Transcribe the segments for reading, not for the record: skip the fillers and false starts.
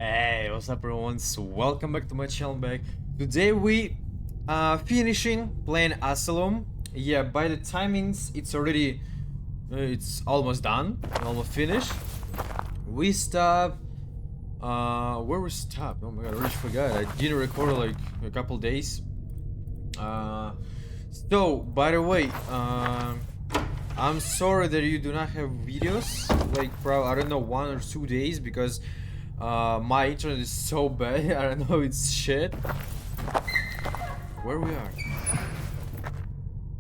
Hey, what's up everyone? So welcome back to my channel back. Today we finishing playing Asylum. Yeah, by the timings it's already it's almost done, almost finished. We stopped where we stopped? Oh my god, I already forgot. I didn't record like a couple days. So by the way, I'm sorry that you do not have videos like probably I don't know 1 or 2 days because my internet is so bad. I don't know, it's shit. Where we are?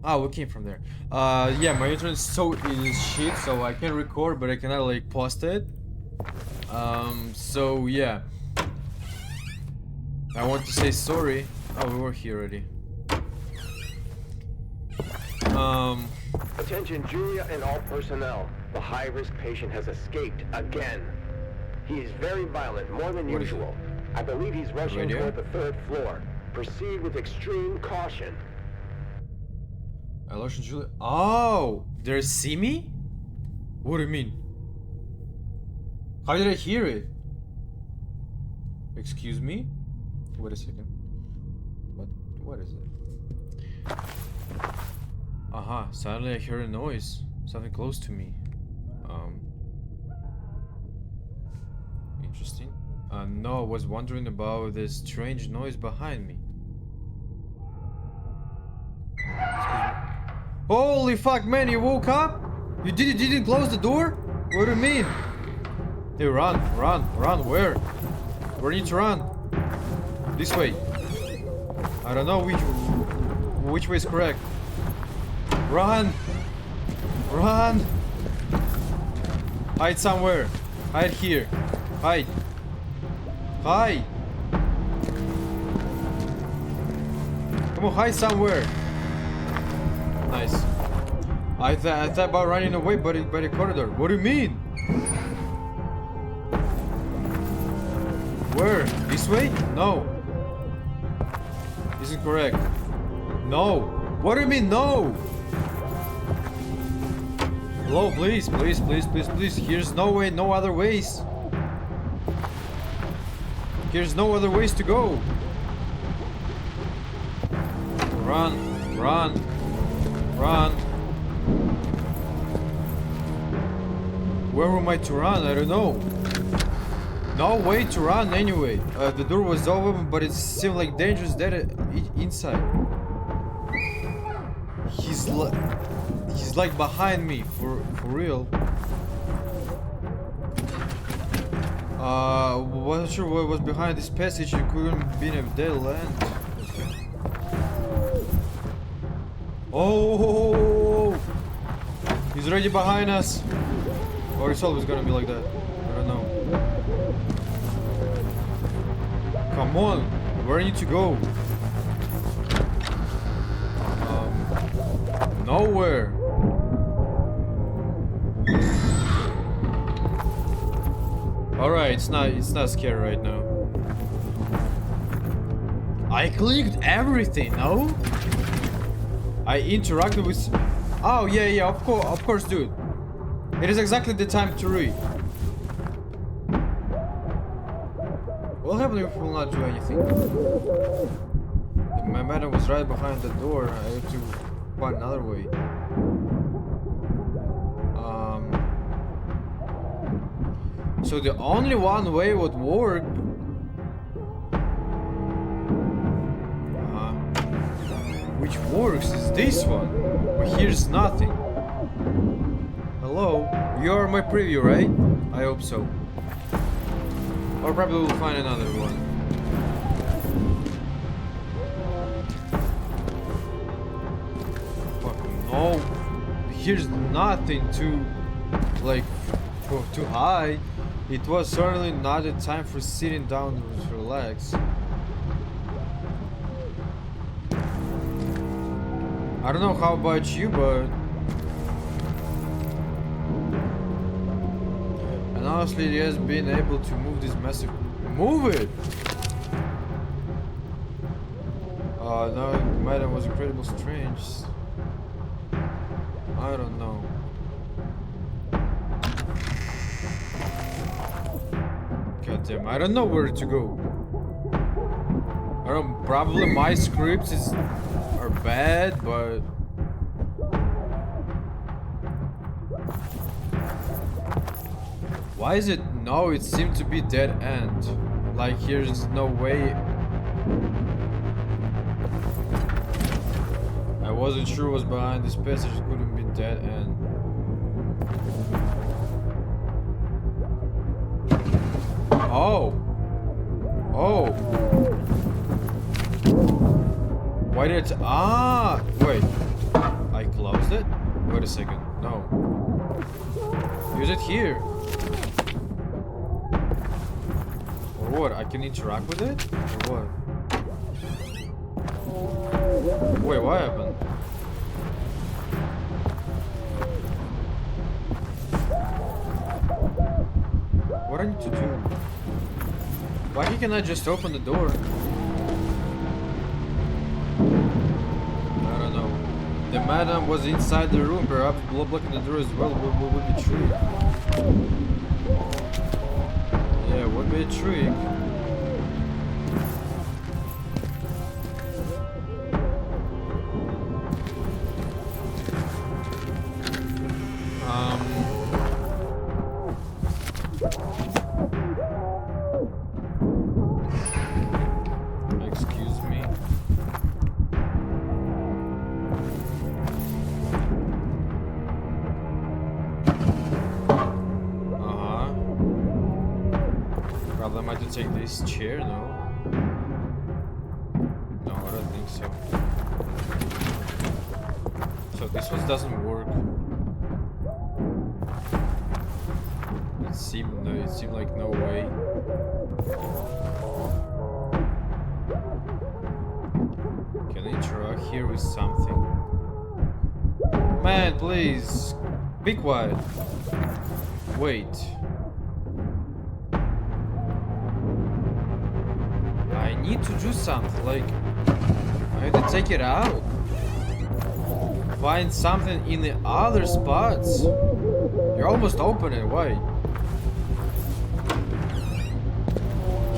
Oh, we came from there. Yeah, my internet is shit, so I can record, but I cannot like post it. So yeah, I want to say sorry. Oh, we were here already. Attention Julia and all personnel. The high-risk patient has escaped again. He is very violent, more than usual. I believe he's rushing toward the 3rd floor. Proceed with extreme caution. I lost Julia. Oh, they see me? What do you mean? How did I hear it? Excuse me? Wait a second. What is it? Suddenly I heard a noise. Something close to me. Interesting. No, I was wondering about this strange noise behind me. Holy fuck, man, you woke up? You didn't close the door? What do you mean? Hey, run, where? Where do you need to run? This way. I don't know which way is correct. Run! Hide somewhere. Hide here. Hide. Come on, hide somewhere. Nice. I thought about running away by the corridor. What do you mean? Where? This way? No. Isn't correct. No. What do you mean no? Hello, please. Here's no way, no other ways. Here's no other ways to go. Run. Where am I to run? I don't know. No way to run anyway. The door was open, but it seemed like dangerous there inside. He's like behind me, for real. Wasn't sure what was behind this passage. It couldn't be in a dead land. Oh, he's already behind us. Or it's always gonna be like that. I don't know. Come on, where do you need to go? Nowhere. Alright, it's not scary right now. I clicked everything, no? I interacted with... Oh, yeah, of course, dude. It is exactly the time to read. What happens if we will not do anything? My madam was right behind the door. I have to find another way. So the only one way would work. Which works is this one. But here's nothing. Hello? You're my preview, right? I hope so. Or probably we'll find another one. Fuck no. Here's nothing to to hide. It was certainly not a time for sitting down to relax. I don't know how about you, but... And honestly, he has been able to move this massive... Move it! No, madam was incredibly strange. I don't know. God Damn, I don't know where to go. I don't. Probably my scripts are bad, but why is it? No, it seemed to be dead end. Like here's no way. I wasn't sure what was behind this passage. It couldn't be dead end. Oh. Oh. Why did it? Ah. Wait. I closed it? Wait a second. No. Use it here. Or what? I can interact with it? Or what? Wait, what happened? What do I need to do? Why can't I just open the door? I don't know. The madam was inside the room, perhaps blocking the door as well would be trick. Yeah, would be a trick. Excuse me. Problem, I have to take this chair, no? No, I don't think so. So this one doesn't work. It seemed like no way. Can I interact here with something? Man, please, be quiet. Wait. I need to do something, like I have to take it out. Find something in the other spots. You're almost open it, why?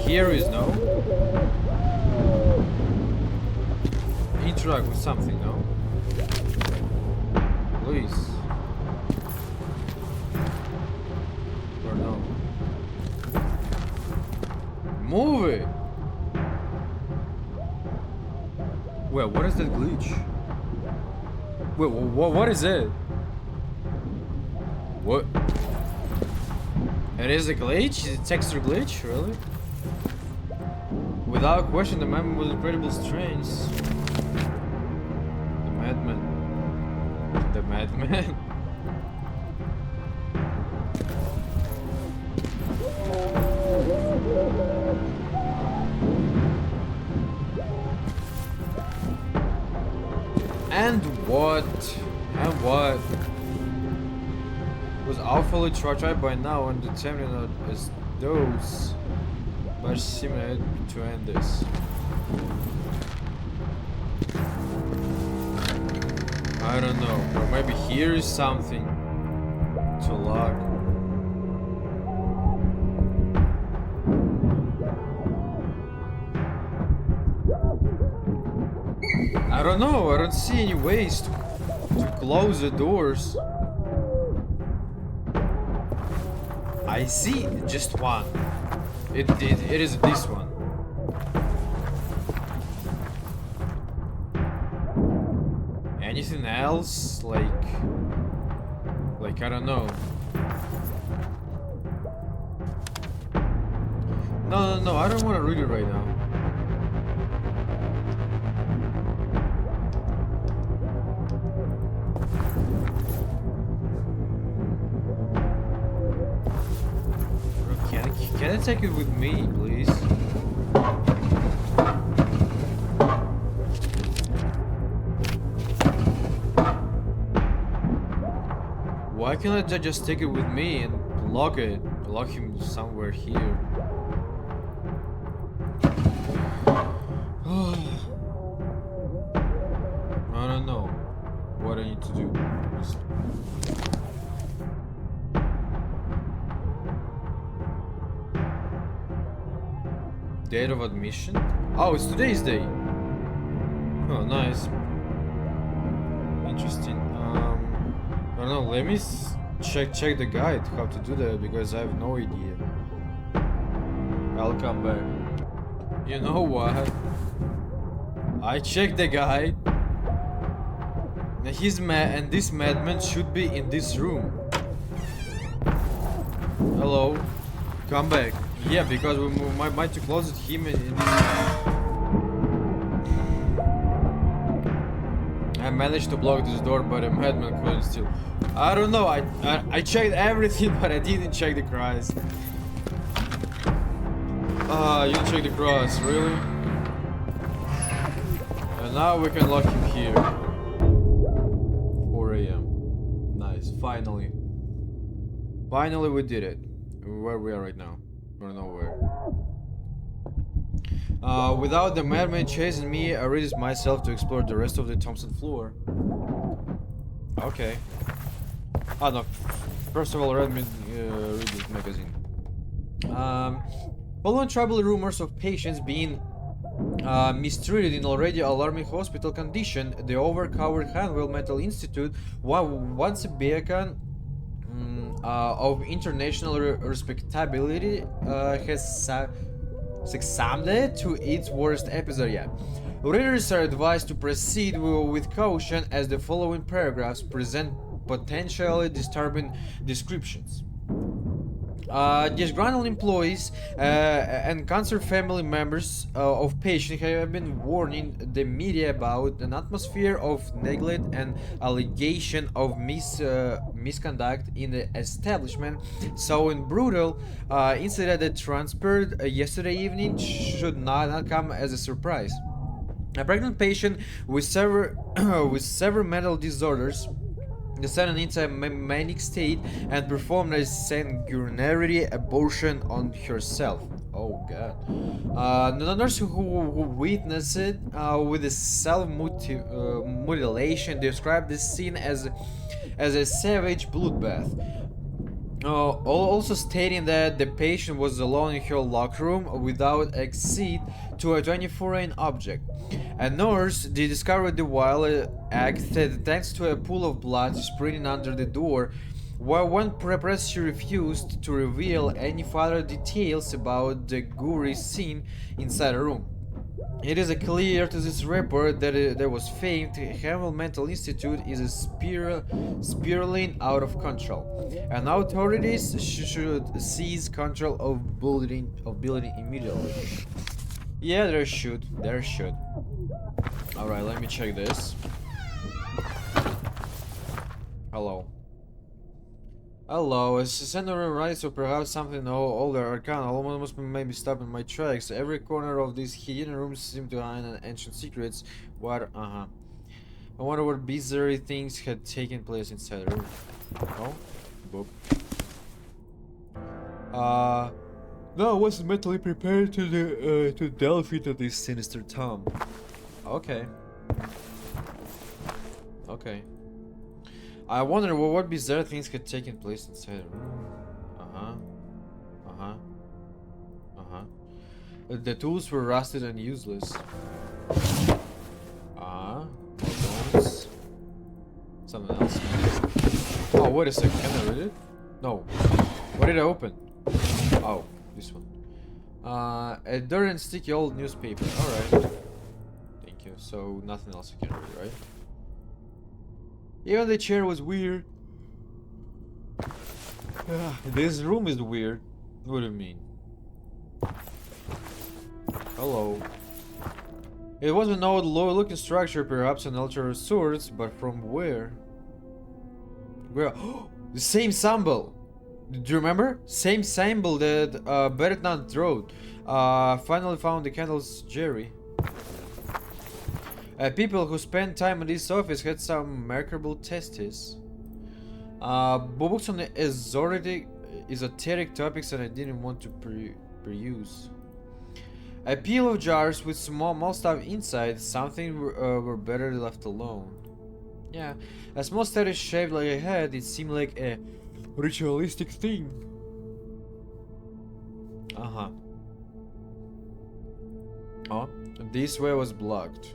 Here is no. Interact with something, no? Please. Or no. Move it! Wait, what is that glitch? Wait, what is it? What? It is a glitch? Is it texture glitch? Really? Without question, the man was incredibly strange. The madman. The madman. And what? And what? Was awfully tried by now and determined as those, but seemed to end this. I don't know, or maybe here is something to lock. I don't know, I don't see any ways to close the doors. I see just one. It is this one. Anything else? Like I don't know. No, I don't want to read it right now. Can I take it with me, please? Why can't I just take it with me and lock it? Lock him somewhere here. I don't know what I need to do. Date of admission? Oh, it's today's day. Oh, nice. Interesting. I don't know. Let me check the guide how to do that because I have no idea. I'll come back. You know what? I checked the guide. And this madman should be in this room. Hello. Come back. Yeah, because we might to close it him in I managed to block this door, but a madman couldn't steal. I don't know. I checked everything, but I didn't check the cries. Ah, you checked the cross, really? And now we can lock him here. 4 a.m. Nice. Finally. Finally, we did it. Where we are right now. We're nowhere. Without the madman chasing me, I risked myself to explore the rest of the Thompson floor. Okay. Ah, no. First of all, read this magazine. Following trouble rumors of patients being mistreated in already alarming hospital condition, the overcovered Hanwell Mental Institute, once a beacon of international respectability, has succumbed to its worst episode yet. Readers are advised to proceed with caution as the following paragraphs present potentially disturbing descriptions. Disgruntled employees and concerned family members of patients have been warning the media about an atmosphere of neglect and allegation of misconduct in the establishment. So, in brutal incident that transpired yesterday evening should not come as a surprise. A pregnant patient with severe mental disorders descended into a manic state and performed a sanguinary abortion on herself. Oh god. The nurse who witnessed it with the self-mutilation described this scene as a savage bloodbath. Also stating that the patient was alone in her locker room without access to a 24-hour object. A nurse discovered the wild act thanks to a pool of blood spreading under the door, while one press she refused to reveal any further details about the gory scene inside the room. It is clear to this report that there was famed Hanwell Mental Institute is spiraling out of control, and authorities should seize control of building immediately. Yeah, there should. Alright, let me check this. Hello. Hello, as Senator right, so perhaps something older arcana almost maybe stopping my tracks. Every corner of these hidden rooms seem to hide ancient secrets. What? I wonder what bizarre things had taken place inside the room. Oh? Boop. No, I wasn't mentally prepared to delve into this sinister tomb. Okay. Okay. I wonder what bizarre things had taken place inside the room. The tools were rusted and useless. More bones. Something else. Oh, wait a second. Can I read it? No. What did I open? Oh, this one. A dirty and sticky old newspaper. Alright. Thank you. So, nothing else I can read, right? Even the chair was weird. This room is weird. What do you mean? Hello. It was an old low-looking structure, perhaps an altar of sorts, but from where? Where? The same symbol! Do you remember? Same symbol that Bertrand wrote. Finally found the candles, Jerry. People who spent time in this office had some remarkable tastes. Books on esoteric topics that I didn't want to peruse. A pile of jars with small stuff inside, something were better left alone. Yeah, a small statue shaped like a head, it seemed like a ritualistic thing. Oh, this way was blocked.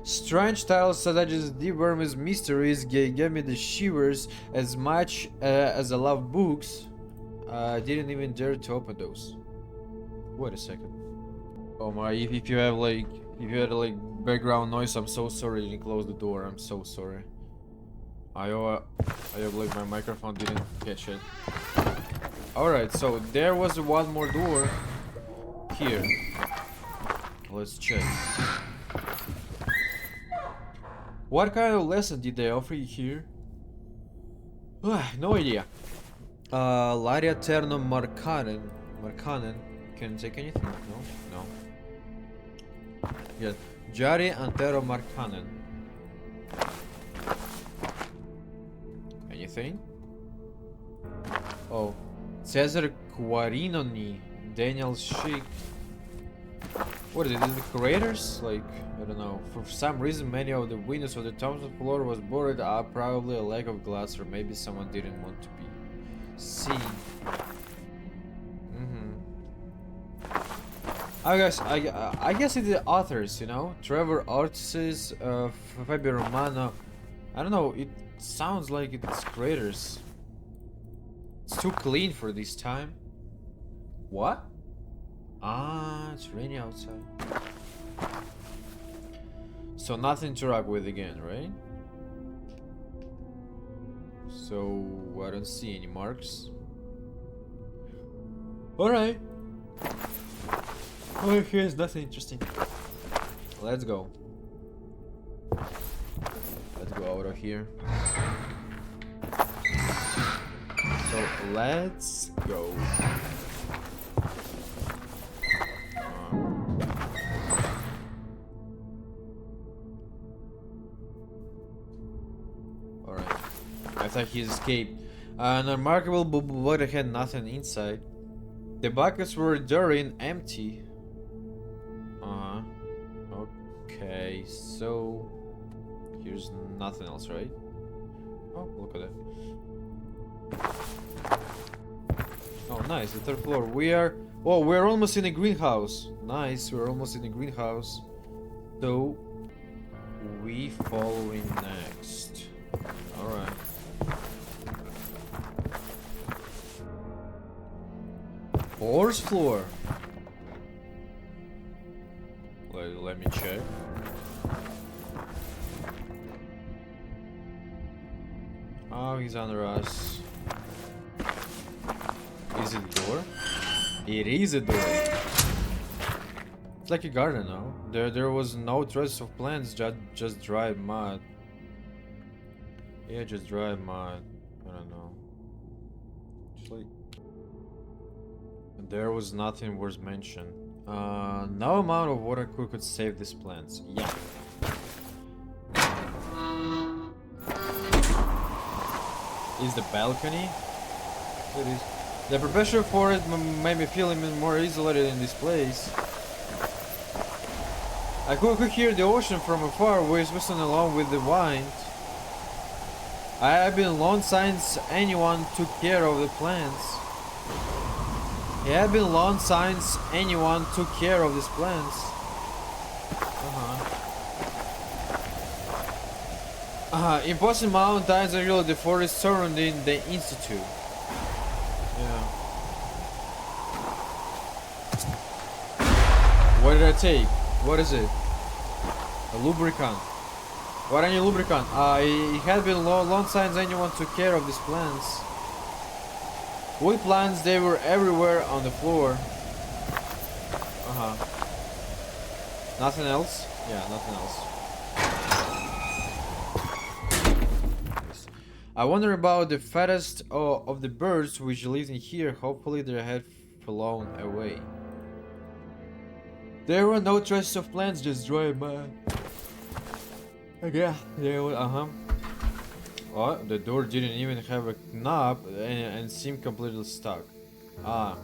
Strange title such as Deep Worm's Mysteries gave me the shivers as much as I love books. I didn't even dare to open those. Wait a second. Oh my, if you have like, if you had like background noise, I'm so sorry you didn't close the door, I'm so sorry. I have like my microphone didn't catch it. Alright, so there was one more door here. Let's check. What kind of lesson did they offer you here? No idea. Laria Terno Markanen. Can you take anything? No. Yes. Jari Antero Markanen. Anything? Oh. Cesar Quarinoni. Daniel Schick. What is it? Is it the creators? Like, I don't know. For some reason, many of the windows of the Thompson floor was boarded up. Probably a lack of glass, or maybe someone didn't want to be seen. I guess it's the authors, you know, Trevor Ortiz, Fabio Romano. I don't know. It sounds like it's creators. It's too clean for this time. What? Ah, it's raining outside. So nothing to rock with again, right? So I don't see any marks. Alright. Oh, here's nothing interesting. Let's go. Let's go out of here. So let's go. Alright. I thought he escaped. An unremarkable but it had nothing inside. The buckets were dirty and empty. Okay, so here's nothing else, right? Oh, look at that. Oh, nice, the third floor. We're almost in a greenhouse. Nice, we're almost in a greenhouse. So we following next. Alright. Fourth floor. Let me check. Oh, he's under us. Is it a door? It is a door. It's like a garden now. There was no trace of plants, just dry mud. Yeah, just dry mud. I don't know. Just like there was nothing worth mention. No amount of water could save these plants. Yeah. Is the balcony? It is. The pressure for it made me feel even more isolated in this place. I could hear the ocean from afar, whistling along with the wind. I have been alone since anyone took care of the plants. It had been long since anyone took care of these plants. Imposing mountains and really the forest surrounding the institute. Yeah. What did I take? What is it? A lubricant. What any lubricant? It had been long since anyone took care of these plants. Wood plants, they were everywhere on the floor. Nothing else? Yeah, nothing else. I wonder about the fattest of the birds which lived in here. Hopefully they had flown away. There were no traces of plants, just dry mud. Yeah, there was, Oh, the door didn't even have a knob and seemed completely stuck. Ah.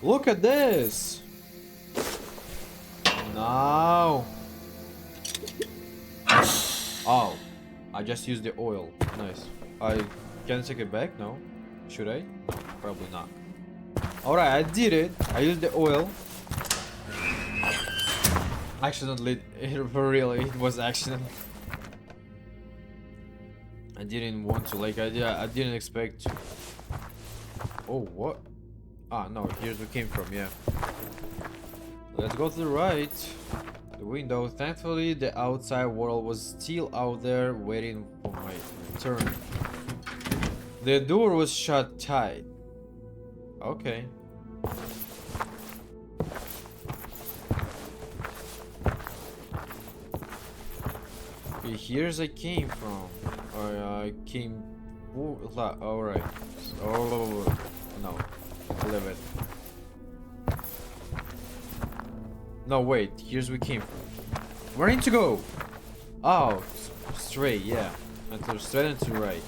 Look at this! No! Oh, I just used the oil. Nice. I can I take it back? No? Should I? Probably not. Alright, I did it. I used the oil. Accidentally, for real, it was accident. I didn't want to, like, I didn't expect to. Oh, what? Ah, no, here's where we came from, yeah. Let's go to the right. The window. Thankfully, the outside world was still out there waiting for my turn. The door was shut tight. Okay. Okay, here's I came from. I came. Alright. Oh, no. Leave it. No, wait. Here's we came from. Where need to go? Oh, straight, yeah. And straight and to right.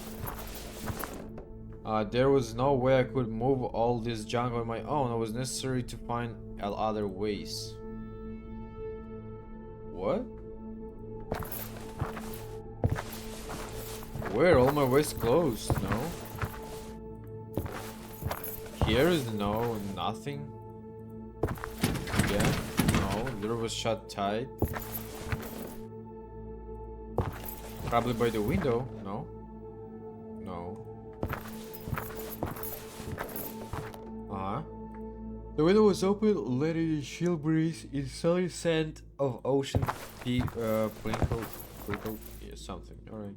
There was no way I could move all this junk on my own. It was necessary to find other ways. What? Where? All my ways closed, no? Here is no, nothing. Yeah, no, the door was shut tight. Probably by the window, no? No. The window was open, letting the chill breeze in sunny scent of ocean sprinkle, yeah, something. Alright.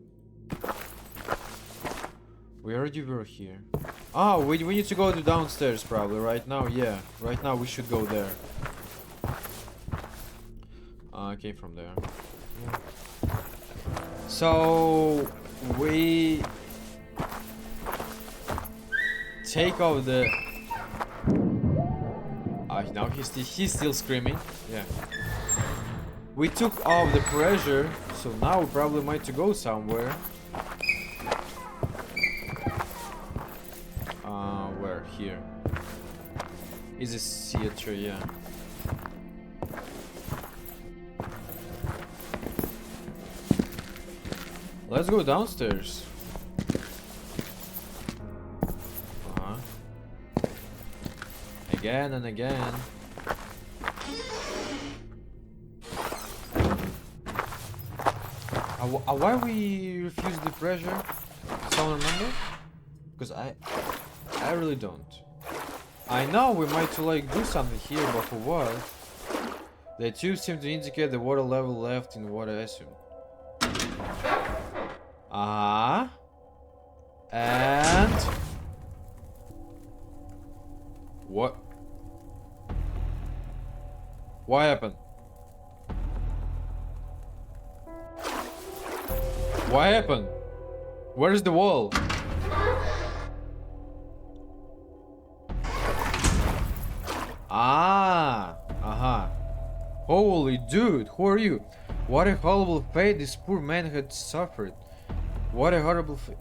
We already were here. Oh, we need to go to downstairs probably right now. Yeah, right now we should go there. I came from there. Yeah. So we take off the. Now he's still screaming. Yeah. We took off the pressure, so now we probably might to go somewhere. Where? Here. Is this theater? Yeah. Let's go downstairs. Again and again. Why we refuse the pressure? Someone remember? Because I really don't. I know we might to like do something here, but for what? The tubes seem to indicate the water level left in water assume. And what? What happened? What happened? Where is the wall? Holy dude, who are you? What a horrible fate this poor man had suffered. What a horrible fate.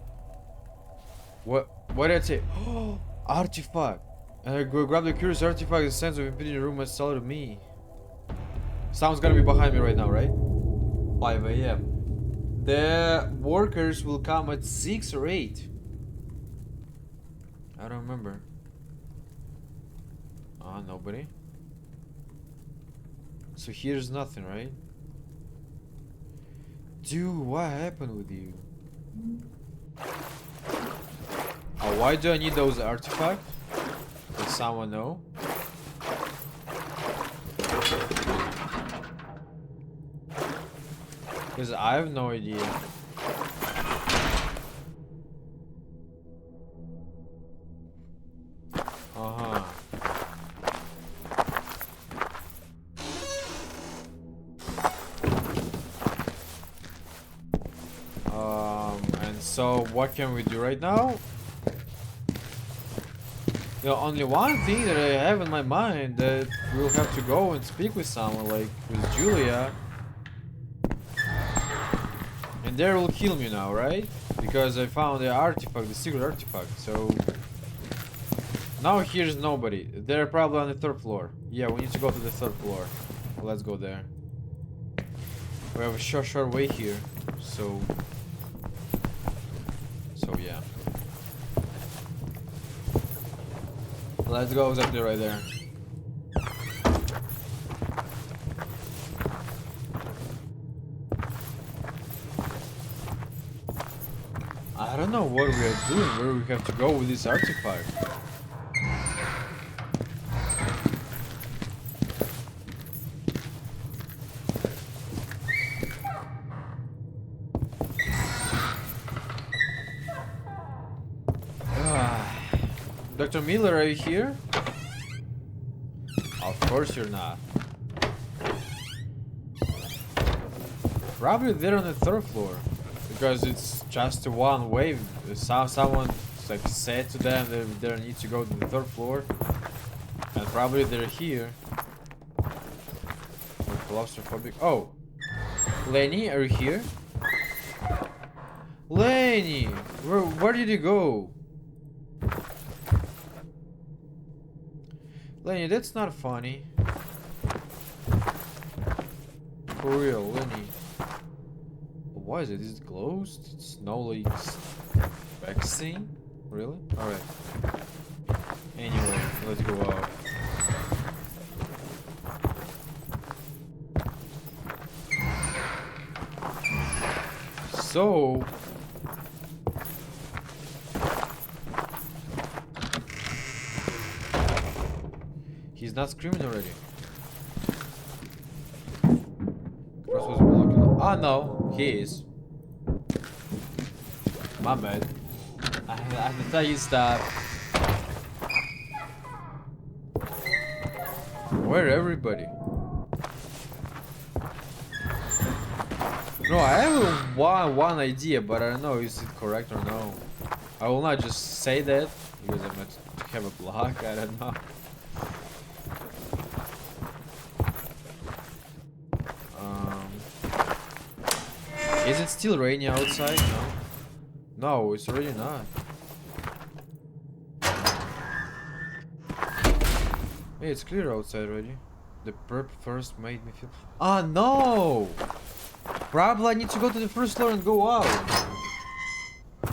What did I say? Oh, artifact. And I grab the curious artifact. The sense of impeding the room has sold to me. Someone's gonna be behind me right now, right? 5 AM. The workers will come at 6 or 8. I don't remember. Nobody. So here's nothing, right? Dude, what happened with you? Why do I need those artifacts? Does someone know? Because I have no idea. And so what can we do right now? The only one thing that I have in my mind that we'll have to go and speak with someone, like with Julia. And they will kill me now, right? Because I found the artifact, the secret artifact. So now here's nobody. They're probably on the 3rd floor. Yeah, we need to go to the 3rd floor. Let's go there. We have a short way here. So yeah. Let's go exactly right there. I don't know what we are doing, where we have to go with this artifact. Dr. Miller, are you here? Of course you're not. Probably there on the third floor. Because it's just one way. Someone like said to them that they need to go to the third floor. And probably they're here. Claustrophobic. Oh! Lenny, are you here? Lenny! Where did you go? Lenny, that's not funny. For real, Lenny. Why is it? Is it closed? It's no like vaccine? Really? Alright. Anyway, let's go out. So he's not screaming already. Cross was blocking. Ah, no, he is. My bad. I have to tell you stop. Where everybody? No, I have one idea, but I don't know is it correct or no. I will not just say that because I might have a block. I don't know. Is it still raining outside? No. No, it's already not. Hey, it's clear outside already. The perp first made me feel. Ah, no! Probably I need to go to the first floor and go out.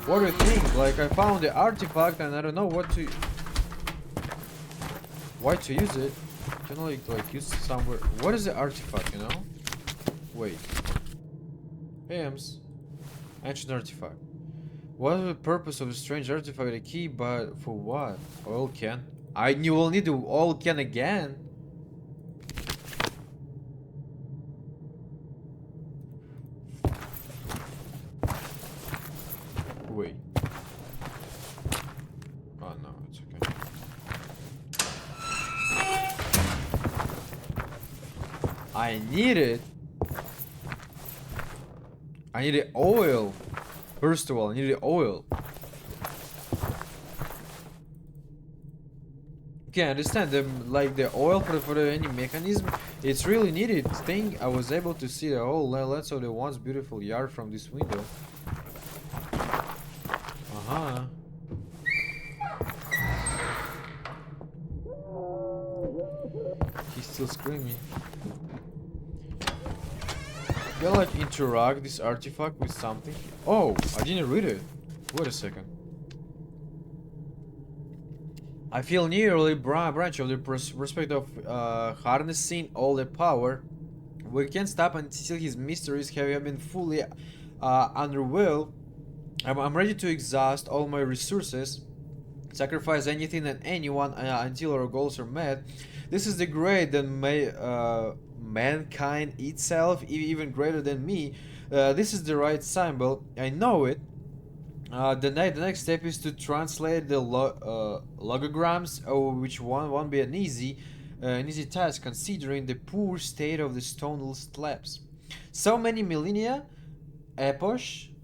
What do you think? Like, I found the artifact and I don't know what to. Why to use it? Can I like use it somewhere? What is the artifact, you know? Wait. Hams. Ancient artifact. What is the purpose of a strange artifact? A key, but for what? Oil can. You will need the oil can again. Wait. Oh no, it's okay. I need it. I need the oil. First of all, I need the oil. Okay, I understand the oil for any mechanism. It's really needed thing. I was able to see the whole length of the once beautiful yard from this window. He's still screaming. Can I like interact this artifact with something? Oh, I didn't read it. Wait a second. I feel nearly branch of the prospect of harnessing all the power. We can't stop until his mysteries have been fully unraveled. I'm ready to exhaust all my resources, sacrifice anything and anyone until our goals are met. This is the great that mankind itself, even greater than me. This is the right symbol. I know it. The next step is to translate the logograms, which won't be an easy task considering the poor state of the stone slabs. So many millennia, epoch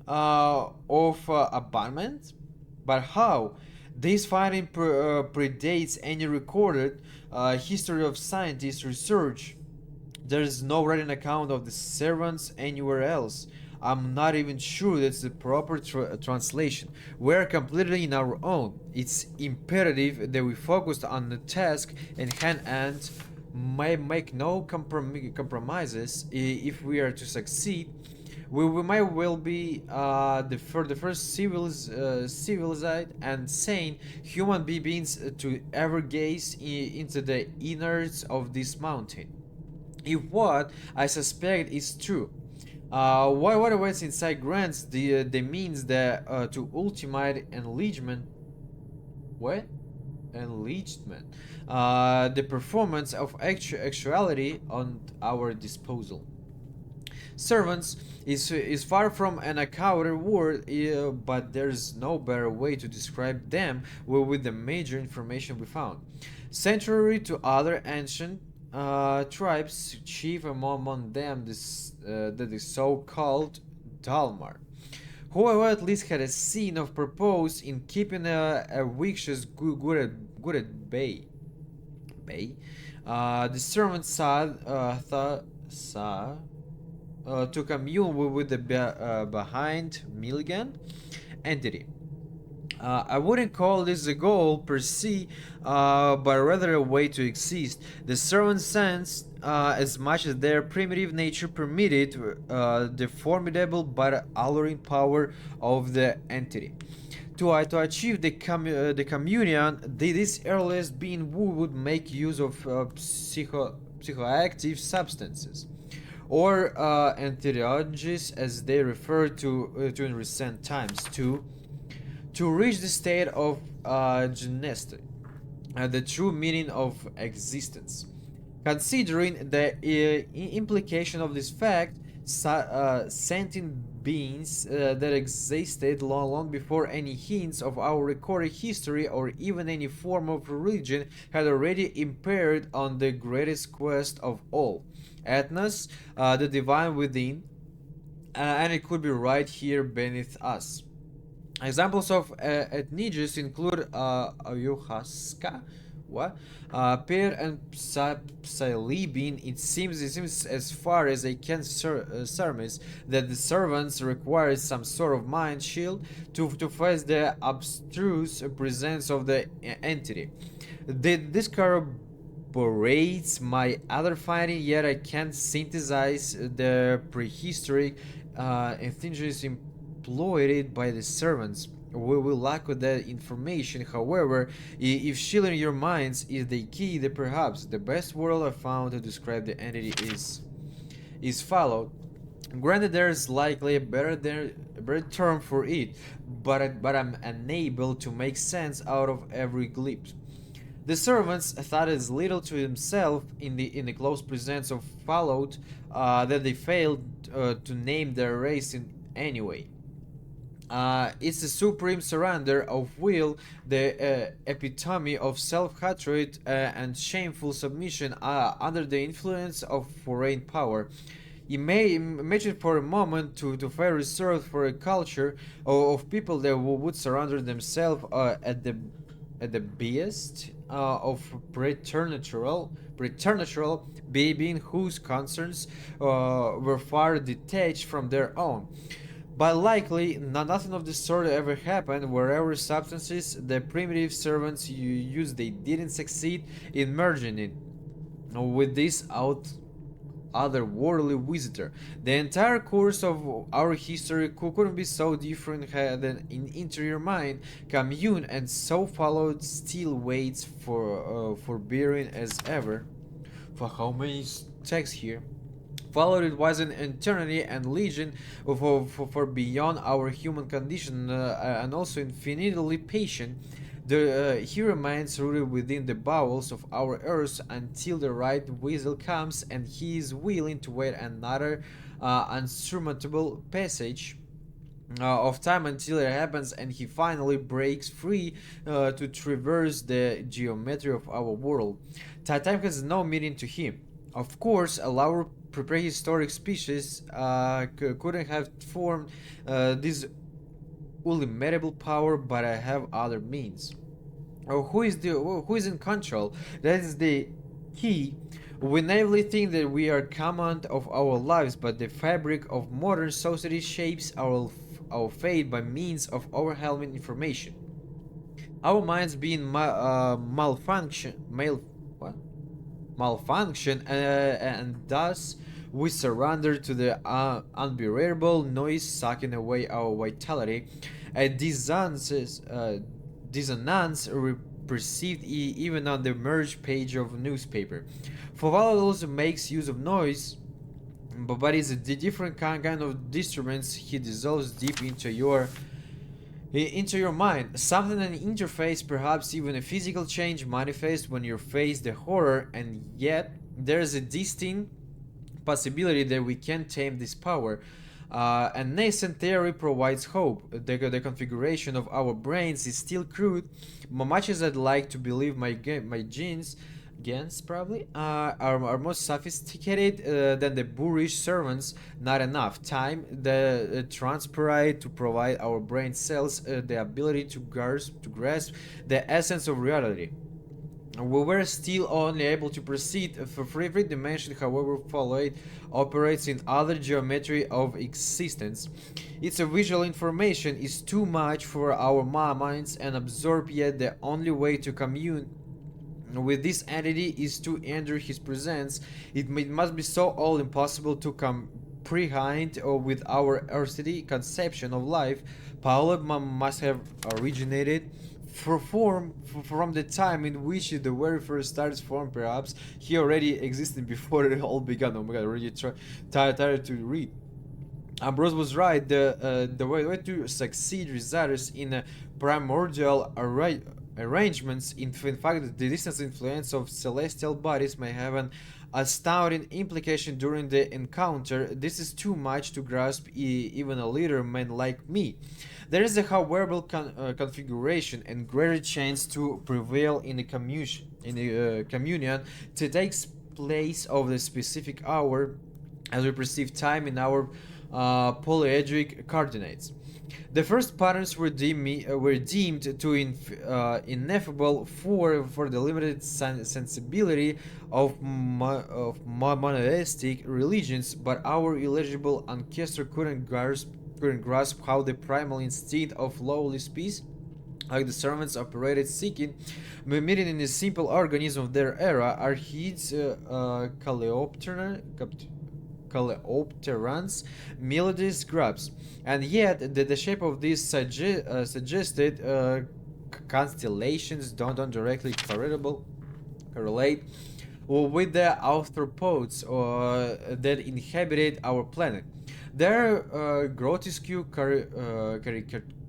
of abandonment, but how? This finding predates any recorded history of scientist research. There is no written account of the servants anywhere else. I'm not even sure that's the proper translation. We're completely in our own. It's imperative that we focus on the task in hand and may make no compromises if we are to succeed. We might well be the first civilized and sane human beings to ever gaze into the innards of this mountain. If what I suspect is true, what awaits inside grants the means that to ultimate enlightenment. What? Enlightenment. The performance of actuality on our disposal. Servants is far from an accounted word, but there's no better way to describe them with the major information we found. Contrary to other ancient tribes, chief among them the so-called Dalmar, whoever at least had a scene of purpose in keeping a vicious good at bay. Bay. The servant saw to commune with the behind Milligan entity. I wouldn't call this a goal per se, but rather a way to exist. The servants sensed, as much as their primitive nature permitted, the formidable but alluring power of the entity. To achieve the communion, this earliest being would make use of psychoactive substances, or entheogens, as they refer to in recent times, to reach the state of genesty, the true meaning of existence. Considering the implication of this fact, sentient beings that existed long before any hints of our recorded history or even any form of religion had already impaired on the greatest quest of all, Ethnos, the divine within, and it could be right here beneath us. Examples of ethnicities include ayahuasca, what? Per and psilocybin. It seems as far as I can surmise that the servants require some sort of mind shield to face the abstruse presence of the entity. This corroborates my other finding, yet I can't synthesize the prehistoric enthusiasm exploited by the servants. We will lack that information. However, if shielding your minds is the key, then perhaps the best word I found to describe the entity is followed. Granted, there's likely a better term for it, but I'm unable to make sense out of every glimpse. The servants thought as little to himself in the close presence of Fallout that they failed to name their race in any way. It's the supreme surrender of will, the epitome of self-hatred and shameful submission under the influence of foreign power. You may imagine for a moment to fare reserved for a culture of people that would surrender themselves at the behest of preternatural being whose concerns were far detached from their own. But likely, nothing of the sort ever happened. Wherever substances the primitive servants used, they didn't succeed in merging it with this otherworldly visitor. The entire course of our history couldn't be so different had an interior mind commune and so followed still waits for bearing as ever. For how many texts here? Followed it was an eternity and legion for beyond our human condition, and also infinitely patient. He remains rooted within the bowels of our earth until the right vessel comes, and he is willing to wait another unsurmountable passage of time until it happens and he finally breaks free to traverse the geometry of our world. Time has no meaning to him. Of course, our prehistoric species couldn't have formed this unimaginable power, but I have other means. Who is in control? That is the key. We naively think that we are command of our lives, but the fabric of modern society shapes our fate by means of overwhelming information. Our minds being malfunction, what? Malfunction, and thus We surrender to the unbearable noise sucking away our vitality. A dissonance perceived even on the merged page of newspaper. For while it also makes use of noise, but it's a different kind of disturbance. He dissolves deep into your mind. Something an interface, perhaps even a physical change, manifests when you face the horror, and yet there's a distinct possibility that we can tame this power. A nascent theory provides hope. The configuration of our brains is still crude. Much as I'd like to believe my gens probably are more sophisticated than the boorish servants, not enough time the transpirate to provide our brain cells the ability to grasp the essence of reality. We were still only able to proceed for every dimension, however followed operates in other geometry of existence. Its visual information is too much for our minds and absorb, yet the only way to commune with this entity is to enter his presence. It must be so all impossible to comprehend with our earthly conception of life. Paolo must have originated from the time in which the very first stars formed. Perhaps he already existed before it all began. Oh my god, already tired to read. Ambrose was right. The way to succeed resides in a primordial arrangements. In fact, the distant influence of celestial bodies may have an astounding implication during the encounter. This is too much to grasp even a leader man like me. There is a however configuration and greater chance to prevail in the communion to takes place of the specific hour as we perceive time in our polyedric coordinates. The first patterns were deemed too ineffable for the limited sensibility of monotheistic religions, but our illegible ancestor couldn't grasp how the primal instinct of lowly species, like the servants operated seeking, meeting in the simple organism of their era, are his Coleopterans, melodies grubs, and yet the shape of these suggested constellations don't directly correlate with the arthropods that inhabited our planet. There are grotesque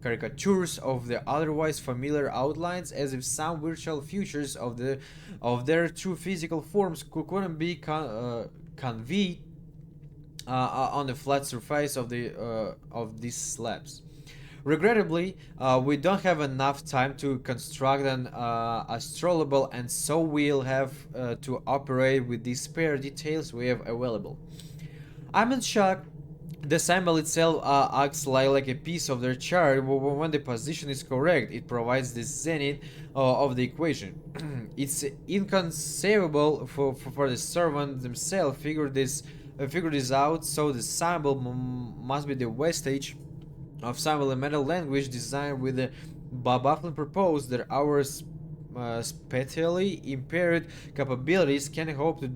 caricatures of the otherwise familiar outlines, as if some virtual features of their true physical forms couldn't be conveyed on the flat surface of these slabs. Regrettably, we don't have enough time to construct an astrolable, and so we'll have to operate with these spare details we have available. I'm in shock. The symbol itself acts like a piece of their chart. When the position is correct, it provides the zenith of the equation. It's inconceivable for the servant themselves figure this out, so the symbol must be the vestige of some elemental language designed with the baffling purpose that our spatially impaired capabilities can hope to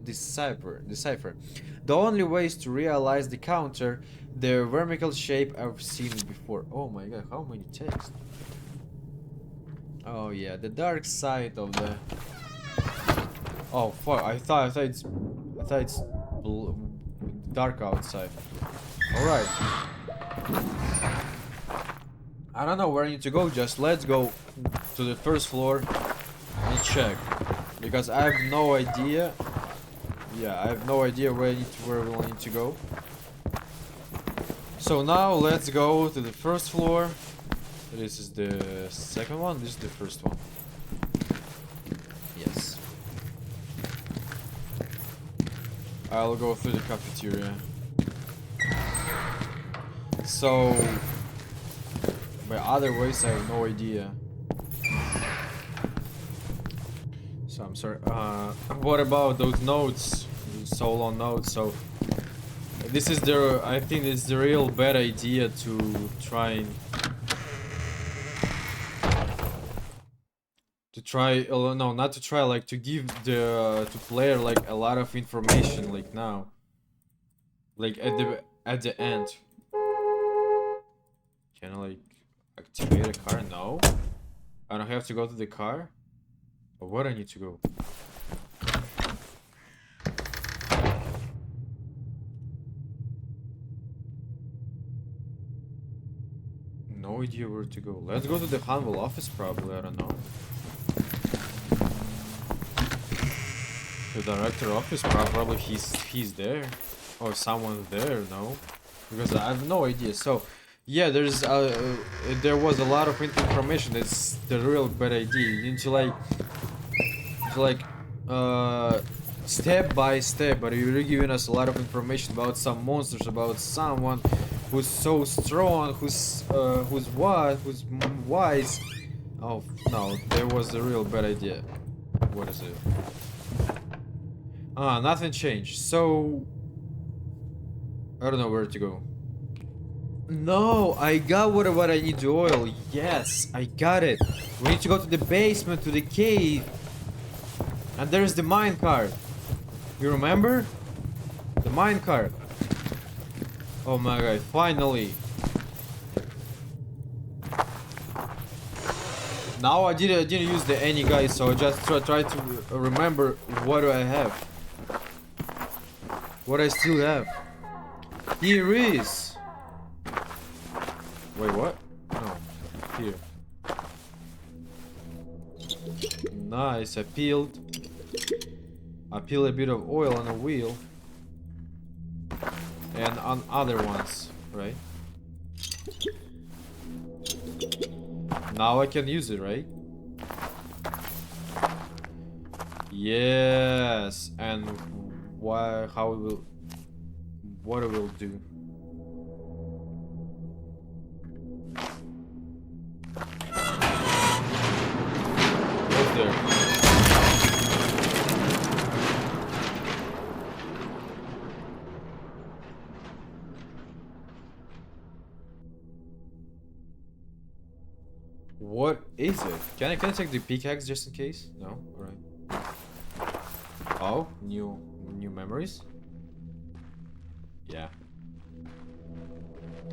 decipher. The only way is to realize the counter, the vertical shape I've seen before. Oh my god, how many texts? Oh yeah, the dark side of the. Oh fuck! I thought it's dark outside. All right. I don't know where I need to go. Just let's go to the first floor and check, because I have no idea. Yeah, I have no idea where we need to go. So now let's go to the first floor. This is the second one. This is the first one. Yes. I'll go through the cafeteria. So, by other ways, I have no idea. So I'm sorry. What about those notes? Solo notes. So this is the. I think it's the real bad idea to try no, not to try, like to give the to player like a lot of information like now. Like at the end. Can I like activate a car? No. I don't have to go to the car? Or what I need to go? No idea where to go. Let's go to the Hanwell office probably, I don't know. The director office probably he's there. Or someone's there, no? Because I have no idea. So yeah, there was a lot of information. It's the real bad idea. You need to like step by step, but you're giving us a lot of information about some monsters, about someone who's so strong, who's wise. Oh no, there was a real bad idea. What is it? Ah, nothing changed. So I don't know where to go. No, I got what I need to oil. Yes, I got it. We need to go to the basement, to the cave. And there's the minecart. You remember? The minecart. Oh my god, finally. Now I didn't use the any guys, so I just try to remember what do I have. What I still have. Here is. Wait, what? No. Here. Nice, I peeled a bit of oil on a wheel. And on other ones, right? Now I can use it, right? Yes, and how it will, what it will do. What's there? What is it? Can I take the pickaxe just in case? No? Alright. Oh, new memories? Yeah.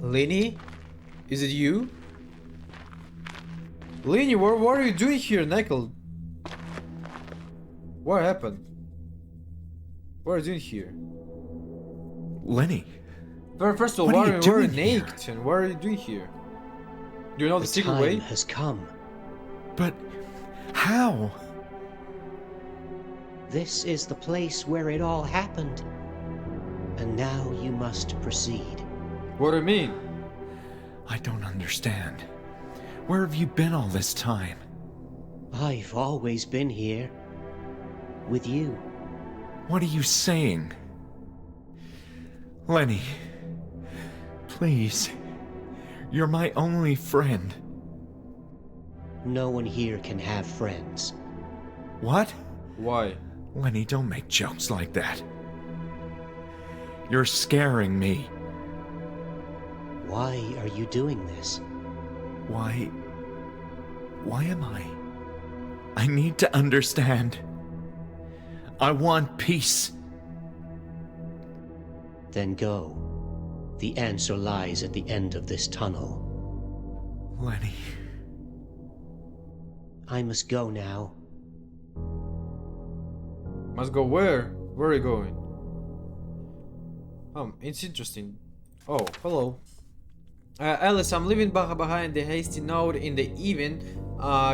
Lenny? Is it you? Lenny, what are you doing here, Nickel? What happened? What are you doing here? Lenny. First of all, why are you naked? And what are you doing here? Do you know the secret way? The time has come. But how? This is the place where it all happened. And now you must proceed. What do you mean? I don't understand. Where have you been all this time? I've always been here. With you. What are you saying? Lenny. Please. You're my only friend. No one here can have friends. What? Why? Lenny, don't make jokes like that. You're scaring me. Why are you doing this? Why am I? I need to understand. I want peace. Then go. The answer lies at the end of this tunnel. Lenny. I must go now. Must go where? Where are you going? It's interesting. Oh, hello. Alice, I'm leaving behind the hasty note in the even.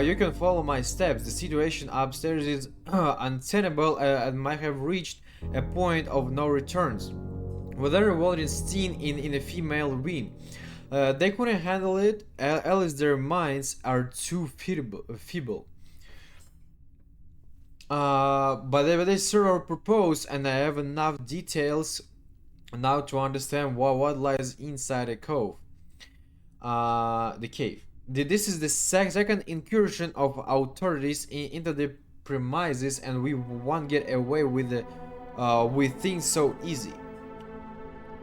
You can follow my steps. The situation upstairs is untenable and might have reached a point of no returns. Whether Wallenstein in a female ring. They couldn't handle it, else their minds are too feeble. But they serve our purpose, and I have enough details now to understand what lies inside the cove. The cave. This is the second incursion of authorities into the premises, and we won't get away with things so easy.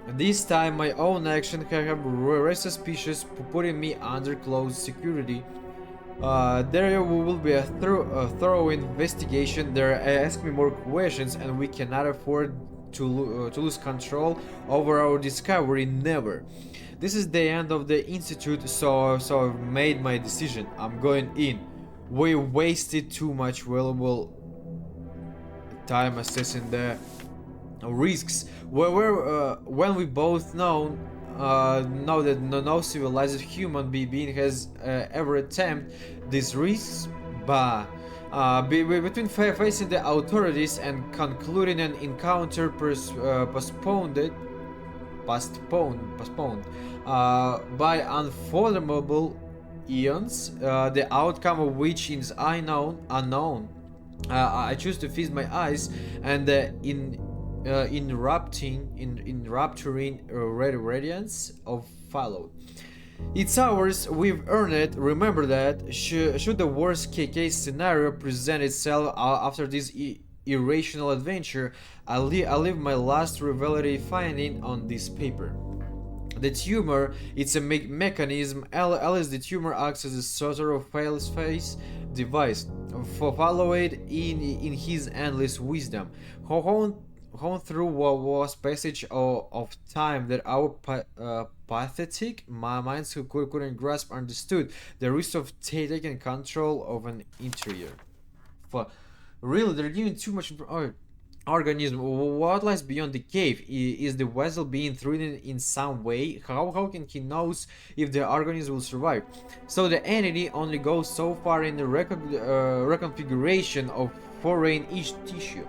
This time, my own action have raised suspicious, putting me under close security. There will be a thorough investigation. There ask me more questions, and we cannot afford to lose control over our discovery. Never. This is the end of the institute, so I've made my decision. I'm going in. We wasted too much valuable time assessing the risks. When we both know that no civilized human being has ever attempted these risks, but between facing the authorities and concluding an encounter postponed by unfathomable eons, the outcome of which is unknown. I choose to feast my eyes and in rapturing radiance of follow. It's ours, we've earned it. Remember that. Should the worst case scenario present itself after this irrational adventure, I'll leave my last revelatory finding on this paper. The tumor, it's a mechanism. Alice, the tumor acts as a sort of fail-safe device. Follow it in his endless wisdom. Hone through what was passage of time that our pathetic minds couldn't grasp, understood the risk of taking control of an interior. Really, they're giving too much organism. What lies beyond the cave? Is the vessel being threatened in some way? How can he knows if the organism will survive? So the entity only goes so far in the reconfiguration of foreign tissue.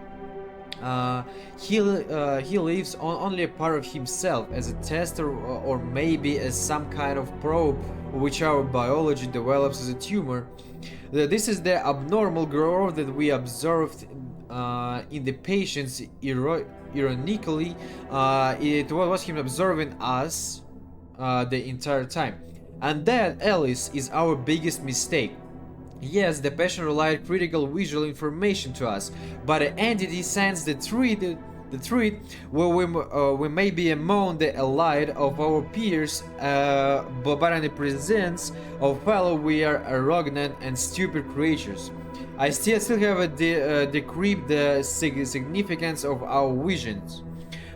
He lives on only a part of himself as a tester, or maybe as some kind of probe which our biology develops as a tumor. This is the abnormal growth that we observed in the patients. Ironically, it was him observing us the entire time, and that, Alice, is our biggest mistake. Yes, the patient relied critical visual information to us, but the entity sends the threat where we may be among the allied of our peers, but in the presence of fellow we are arrogant and stupid creatures. I still have decrypted the significance of our visions,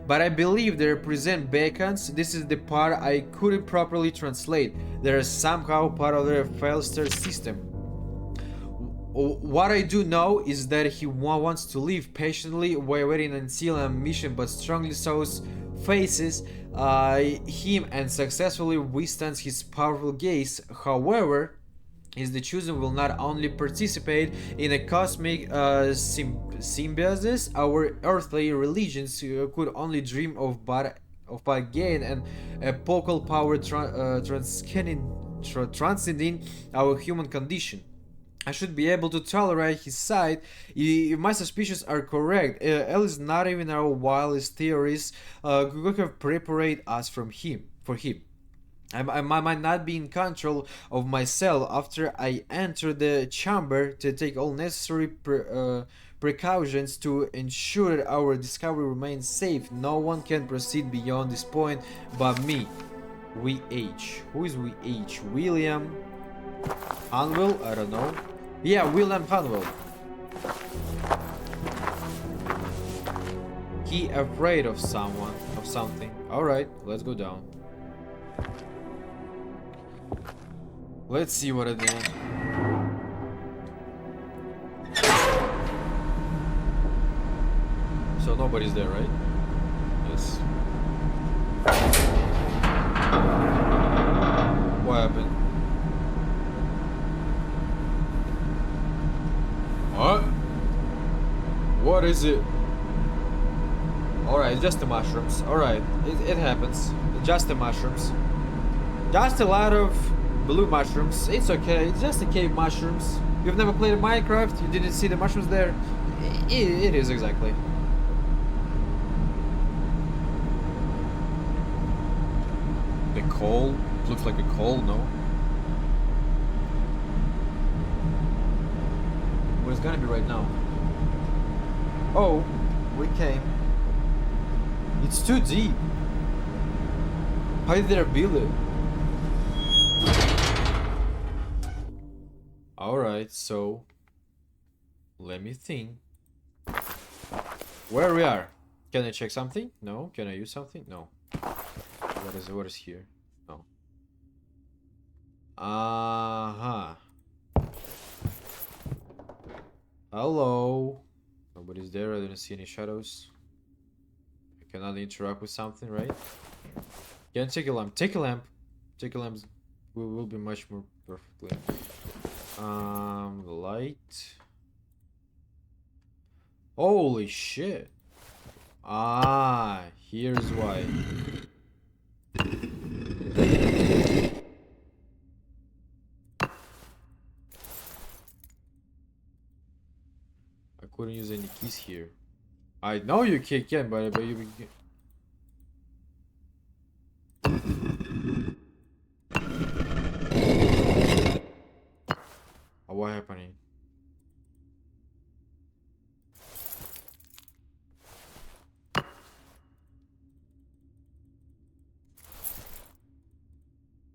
but I believe they represent beacons. This is the part I couldn't properly translate. They are somehow part of the Failstar system. What I do know is that he wants to live patiently, waiting until a mission, but strongly so faces him and successfully withstands his powerful gaze. However, the chosen will not only participate in a cosmic symbiosis. Our earthly religions could only dream of but gain and epochal power transcending our human condition. I should be able to tolerate his side if my suspicions are correct. At least not even our wildest theories could have prepared us for him. I might not be in control of myself after I enter the chamber to take all necessary precautions to ensure that our discovery remains safe. No one can proceed beyond this point but me. VH. Who is VH? William Hanwell? I don't know. Yeah, William Hanwell. He afraid of something. Alright, let's go down. Let's see what it is. So nobody's there, right? Yes. What happened? What? What is it? Alright, just the mushrooms. Alright, it happens. Just the mushrooms. Just a lot of blue mushrooms. It's okay, it's just the cave mushrooms. You've never played Minecraft? You didn't see the mushrooms there? It is exactly. The coal? Looks like a coal, no? Well, it's gonna be right now. Oh, we came. It's too deep. How did they build it? Alright, so let me think. Where we are? Can I check something? No. Can I use something? No. What is here? No. Uh-huh. Hello. Nobody's there. I didn't see any shadows. I cannot interact with something, right? Can take a lamp. Take a lamp. Take a lamp. Will be much more perfectly. Light. Holy shit. Ah, here's why. I couldn't use any keys here. I know you can, but you can. What happening?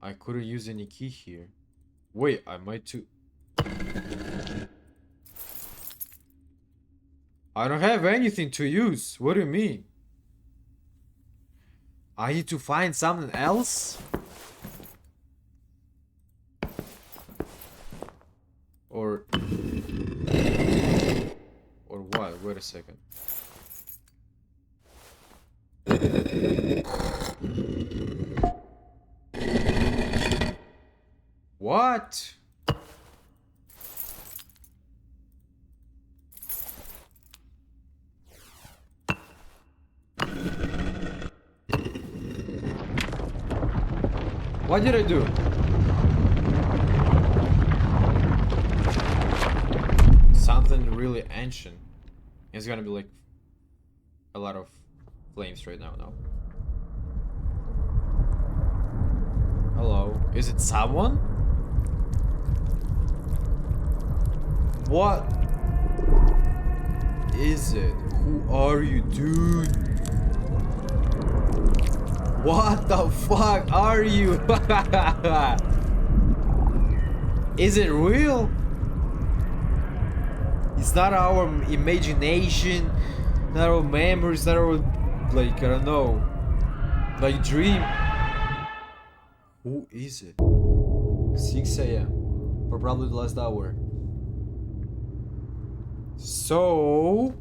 I couldn't use any key here. Wait, I might too. I don't have anything to use. What do you mean? I need to find something else? Or what? Wait a second. What? What did I do? Something really ancient. It's gonna be like a lot of flames right now, no? Hello? Is it someone? What is it? Who are you, dude? What the fuck are you? Is it real? It's not our imagination, not our memories, not our, like, I don't know, like dream. Who is it? 6 a.m. for probably the last hour. So,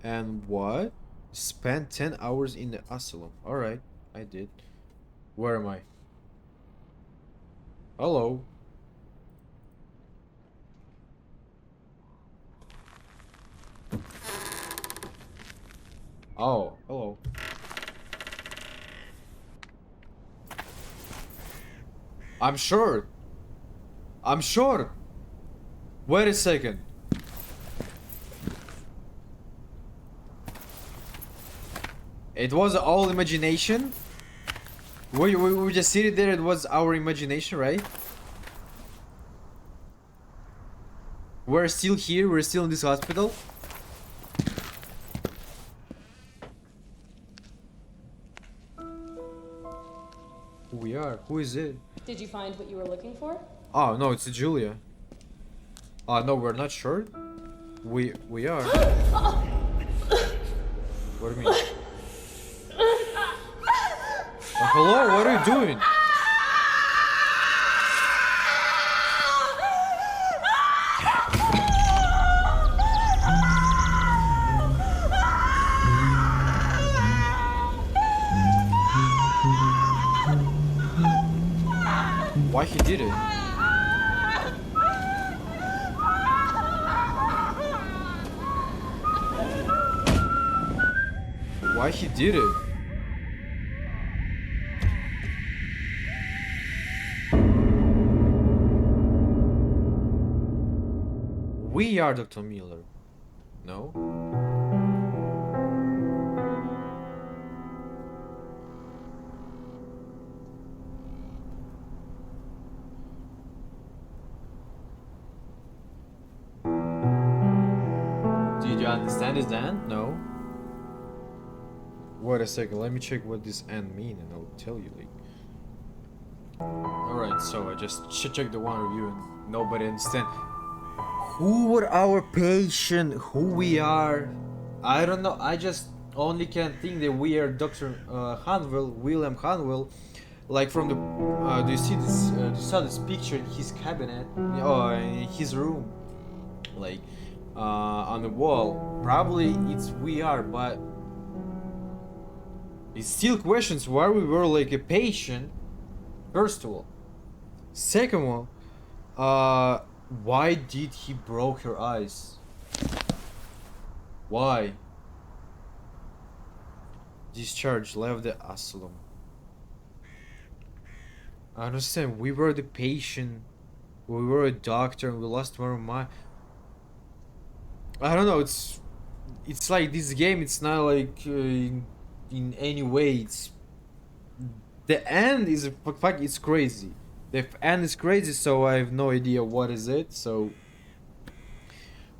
and what? Spent 10 hours in the Asylum. Alright, I did. Where am I? Hello. Oh, hello. I'm short. I'm short. Wait a second. It was all imagination? We just sitting there, it was our imagination, right? We're still here, we're still in this hospital. Who we are? Who is it? Did you find what you were looking for? Oh no, it's Julia. Oh no, we're not sure. We are. What do you mean? Hello, what are you doing? Why he did it? Why he did it? We are Dr. Miller. No? Did you understand this then? No? Wait a second, let me check what this "and" mean and I'll tell you, like. Alright, so I just checked the one review and nobody understand. Who were our patient? Who we are? I don't know. I just only can think that we are Dr. Hanwell, William Hanwell, like from the. Do you see this? You saw this picture in his cabinet, in his room, like on the wall. Probably it's we are, but it still questions why we were like a patient. First of all, second one, why did he broke her eyes? Why? Discharge, left the asylum. I understand, we were the patient, we were a doctor, and we lost our mind. I don't know, it's like this game, it's not like in any way, it's the end is fuck, it's crazy. The end is crazy, so I have no idea what is it, so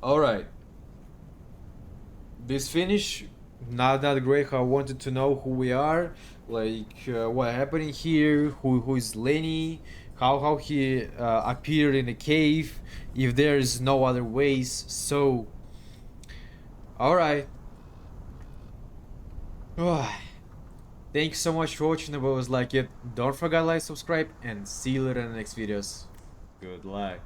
alright. This finish, not that great. I wanted to know who we are, like what happening here, who is Lenny, how he appeared in a cave, if there is no other ways. So, all right. Thanks so much for watching. If it was like it, don't forget to like, subscribe, and see you later in the next videos. Good luck.